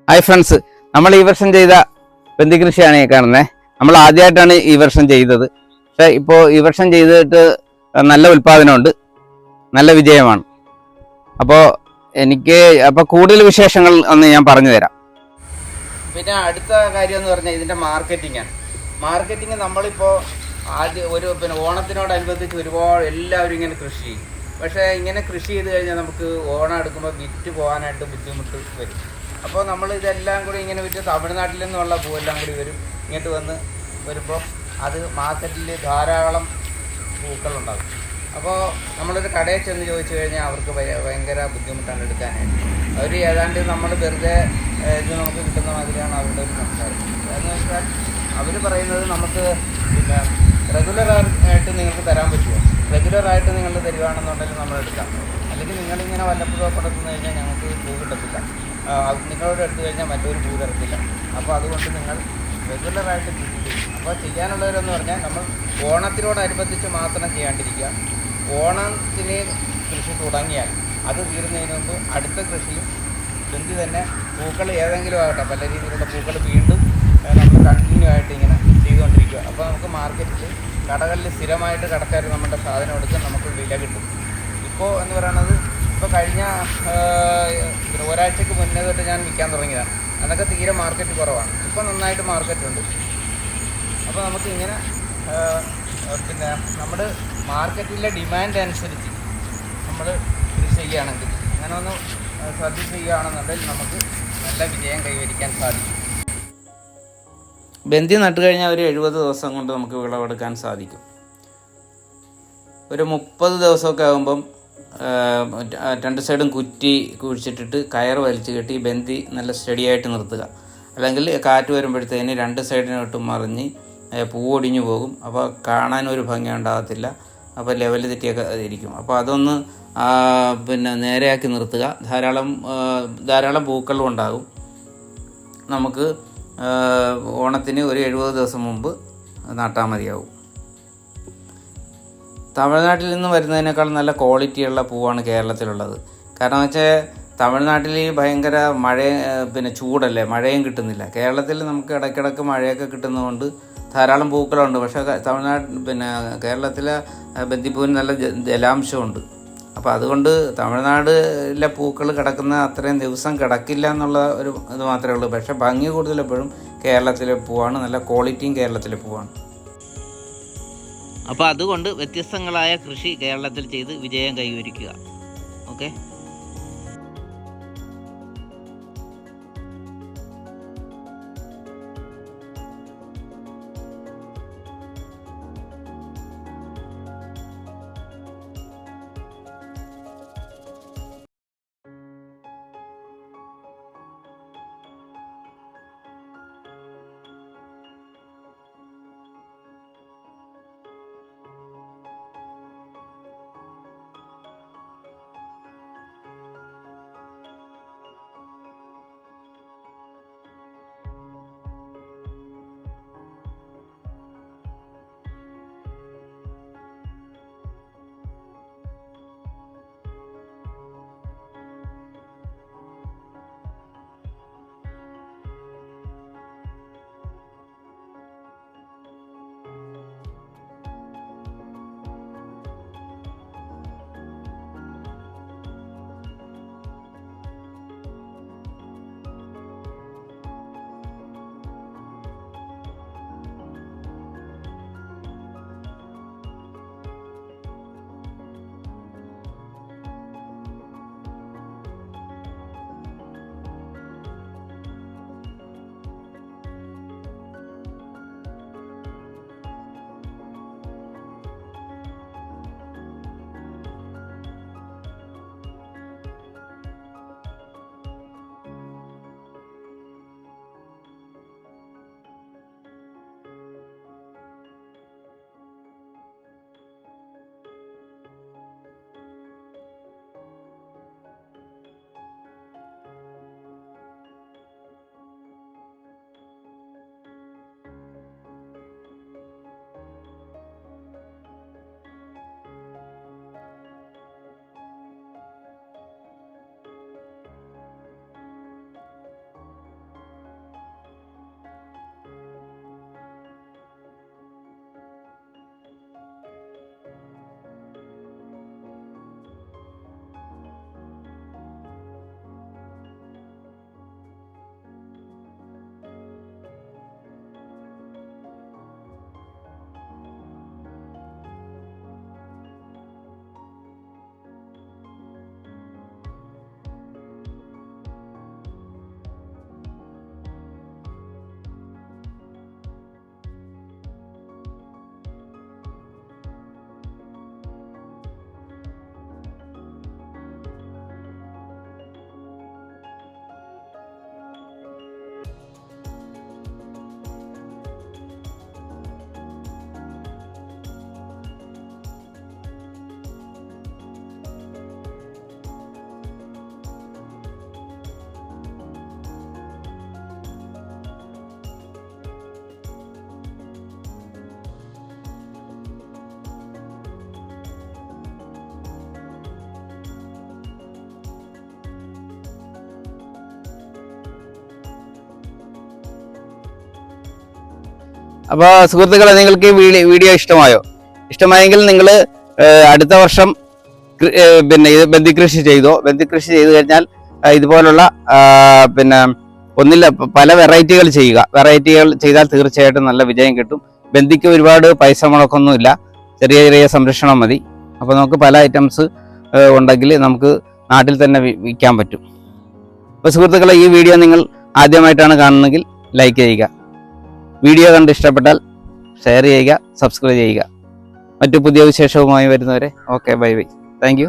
Hi friends, നമ്മൾ ഈ വർഷം ചെയ്ത ബന്ദി കൃഷിയാണ് ഈ കാണുന്നത്. നമ്മൾ ആദ്യമായിട്ടാണ് ഈ വർഷം ചെയ്തത്. പക്ഷേ ഇപ്പോൾ ഈ വർഷം ചെയ്തിട്ട് നല്ല ഉൽപ്പാദനമുണ്ട്, നല്ല വിജയമാണ്. അപ്പോൾ കൂടുതൽ വിശേഷങ്ങൾ ഒന്ന് ഞാൻ പറഞ്ഞു തരാം. പിന്നെ അടുത്ത കാര്യം എന്ന് പറഞ്ഞാൽ ഇതിൻ്റെ മാർക്കറ്റിംഗാണ്. മാർക്കറ്റിംഗ് നമ്മളിപ്പോൾ ഓണത്തിനോടനുബന്ധിച്ച് ഒരുപാട് എല്ലാവരും ഇങ്ങനെ കൃഷി ചെയ്യും. പക്ഷേ ഇങ്ങനെ കൃഷി ചെയ്ത് കഴിഞ്ഞാൽ നമുക്ക് ഓണം എടുക്കുമ്പോൾ വിറ്റ് പോകാനായിട്ട് ബുദ്ധിമുട്ട് വരും. അപ്പോൾ നമ്മൾ ഇതെല്ലാം കൂടി ഇങ്ങനെ വിറ്റ് തമിഴ്നാട്ടിൽ നിന്നുള്ള പൂവെല്ലാം കൂടി വരും, ഇങ്ങോട്ട് വന്ന് വരുമ്പോൾ അത് മാർക്കറ്റിൽ ധാരാളം പൂക്കളുണ്ടാകും. അപ്പോൾ നമ്മളൊരു കടയിൽ ചെന്ന് ചോദിച്ചു കഴിഞ്ഞാൽ അവർക്ക് ഭയങ്കര ബുദ്ധിമുട്ടാണ് എടുക്കാനായിട്ട്. അവർ ഏതാണ്ട് നമ്മൾ വെറുതെ ഇത് നമുക്ക് കിട്ടുന്ന മാതിരിയാണ് അവരുടെ ഒരു സംസാരം. എന്ന് വെച്ചാൽ അവർ പറയുന്നത് നമുക്ക് റെഗുലറായിട്ട് നിങ്ങൾക്ക് തരാൻ പറ്റുമോ, റെഗുലറായിട്ട് നിങ്ങൾ തരുവാണെന്നുണ്ടെങ്കിൽ നമ്മൾ എടുക്കാം, അല്ലെങ്കിൽ നിങ്ങളിങ്ങനെ വല്ലപ്പോഴും കൊടുത്തു കഴിഞ്ഞാൽ ഞങ്ങൾക്ക് പൂ കിട്ടത്തില്ല, നിങ്ങളോട് എടുത്തു കഴിഞ്ഞാൽ മറ്റൊരു പൂ തരത്തില്ല. അപ്പോൾ അതുകൊണ്ട് നിങ്ങൾ റെഗുലറായിട്ട് കൃഷി ചെയ്യും. അപ്പോൾ ചെയ്യാനുള്ളവരെന്ന് പറഞ്ഞാൽ നമ്മൾ ഓണത്തിനോടനുബന്ധിച്ച് മാത്രം ചെയ്യാണ്ടിരിക്കുക. ഓണത്തിന് കൃഷി തുടങ്ങിയാൽ അത് തീരുന്നതിന് മുമ്പ് അടുത്ത കൃഷിയും ബന്ദി തന്നെ പൂക്കൾ ഏതെങ്കിലും ആകട്ടെ, പല രീതിയിലുള്ള പൂക്കൾ വീണ്ടും നമ്മൾ കണ്ടിന്യൂ ആയിട്ട് ഇങ്ങനെ ചെയ്തുകൊണ്ടിരിക്കുക. അപ്പോൾ നമുക്ക് മാർക്കറ്റിൽ കടകളിൽ സ്ഥിരമായിട്ട് കടക്കാർ നമ്മുടെ സാധനം എടുക്കാൻ നമുക്ക് വില കിട്ടും. ഇപ്പോൾ എന്ന് പറയുന്നത് ഇപ്പോൾ കഴിഞ്ഞ ഒരാഴ്ചക്ക് മുന്നേ തൊട്ട് ഞാൻ വിൽക്കാൻ തുടങ്ങിയതാണ്. അതൊക്കെ തീരെ മാർക്കറ്റ് കുറവാണ്. ഇപ്പോൾ നന്നായിട്ട് മാർക്കറ്റുണ്ട്. അപ്പോൾ നമുക്കിങ്ങനെ നമ്മുടെ മാർക്കറ്റിലെ ഡിമാൻഡ് അനുസരിച്ച് നമ്മൾ കൃഷി ചെയ്യുകയാണെങ്കിൽ, അങ്ങനെ ഒന്ന് ശ്രദ്ധിച്ച് ചെയ്യുകയാണെന്നുണ്ടെങ്കിൽ നമുക്ക് നല്ല വിജയം കൈവരിക്കാൻ സാധിക്കും. ബന്ദി നട്ട് കഴിഞ്ഞാൽ ഒരു 70 ദിവസം കൊണ്ട് നമുക്ക് വിളവെടുക്കാൻ സാധിക്കും. ഒരു 30 ദിവസമൊക്കെ ആകുമ്പം രണ്ട് സൈഡും കുറ്റി കുഴിച്ചിട്ടിട്ട് കയർ വലിച്ചു കെട്ടി ബന്ദി നല്ല സ്റ്റഡിയായിട്ട് നിർത്തുക. അല്ലെങ്കിൽ കാറ്റ് വരുമ്പോഴത്തേന് രണ്ട് സൈഡിനോട്ടും മറിഞ്ഞ് പൂവൊടിഞ്ഞു പോകും. അപ്പോൾ കാണാനൊരു ഭംഗി ഉണ്ടാകത്തില്ല. അപ്പോൾ ലെവൽ തെറ്റിയൊക്കെ ഇരിക്കും. അപ്പോൾ അതൊന്ന് നേരെയാക്കി നിർത്തുക. ധാരാളം പൂക്കളും ഉണ്ടാകും. നമുക്ക് ഓണത്തിന് ഒരു 70 ദിവസം മുമ്പ് നട്ടാൽ മതിയാവും. തമിഴ്നാട്ടിൽ നിന്ന് വരുന്നതിനേക്കാൾ നല്ല ക്വാളിറ്റിയുള്ള പൂവാണ് കേരളത്തിലുള്ളത്. കാരണം വെച്ചാൽ തമിഴ്നാട്ടിൽ ഭയങ്കര ചൂടല്ലേ, മഴയും കിട്ടുന്നില്ല. കേരളത്തിൽ നമുക്ക് ഇടയ്ക്കിടയ്ക്ക് മഴയൊക്കെ കിട്ടുന്നതുകൊണ്ട് ധാരാളം പൂക്കളുണ്ട്. പക്ഷേ കേരളത്തിലെ ബന്ദിപ്പൂവിന് നല്ല ജലാംശമുണ്ട്. അപ്പോൾ അതുകൊണ്ട് തമിഴ്നാട്ടിലെ പൂക്കൾ കിടക്കുന്ന അത്രയും ദിവസം കിടക്കില്ല എന്നുള്ള ഒരു ഇത് മാത്രമേ ഉള്ളൂ. പക്ഷേ ഭംഗി കൂടുതലെപ്പോഴും കേരളത്തിലെ പൂവാണ്, നല്ല ക്വാളിറ്റിയും കേരളത്തിലെ പൂവാണ്. അപ്പോൾ അതുകൊണ്ട് വ്യത്യസ്തങ്ങളായ കൃഷി കേരളത്തിൽ ചെയ്ത് വിജയം കൈവരിക്കുക. ഓക്കെ. അപ്പോൾ സുഹൃത്തുക്കളെ, നിങ്ങൾക്ക് ഈ വീഡിയോ ഇഷ്ടമായോ? ഇഷ്ടമായെങ്കിൽ നിങ്ങൾ അടുത്ത വർഷം പിന്നെ ഇത് ബന്ദിക്കൃഷി ചെയ്തോ. ബന്ദിക്കൃഷി ചെയ്തു കഴിഞ്ഞാൽ ഇതുപോലുള്ള പിന്നെ ഒന്നില്ല പല വെറൈറ്റികൾ ചെയ്യുക. വെറൈറ്റികൾ ചെയ്താൽ തീർച്ചയായിട്ടും നല്ല വിജയം കിട്ടും. ബന്ദിക്ക് ഒരുപാട് പൈസ മുടക്കൊന്നുമില്ല, ചെറിയ ചെറിയ സംരക്ഷണം മതി. അപ്പോൾ നമുക്ക് പല ഐറ്റംസ് ഉണ്ടെങ്കിൽ നമുക്ക് നാട്ടിൽ തന്നെ വിൽക്കാൻ പറ്റും. അപ്പോൾ സുഹൃത്തുക്കളെ, ഈ വീഡിയോ നിങ്ങൾ ആദ്യമായിട്ടാണ് കാണുന്നതെങ്കിൽ ലൈക്ക് ചെയ്യുക. വീഡിയോ കണ്ട് ഇഷ്ടപ്പെട്ടാൽ ഷെയർ ചെയ്യുക, സബ്സ്ക്രൈബ് ചെയ്യുക. മറ്റു പുതിയ വിശേഷവുമായി വരുന്നവരെ okay, bye bye, thank you.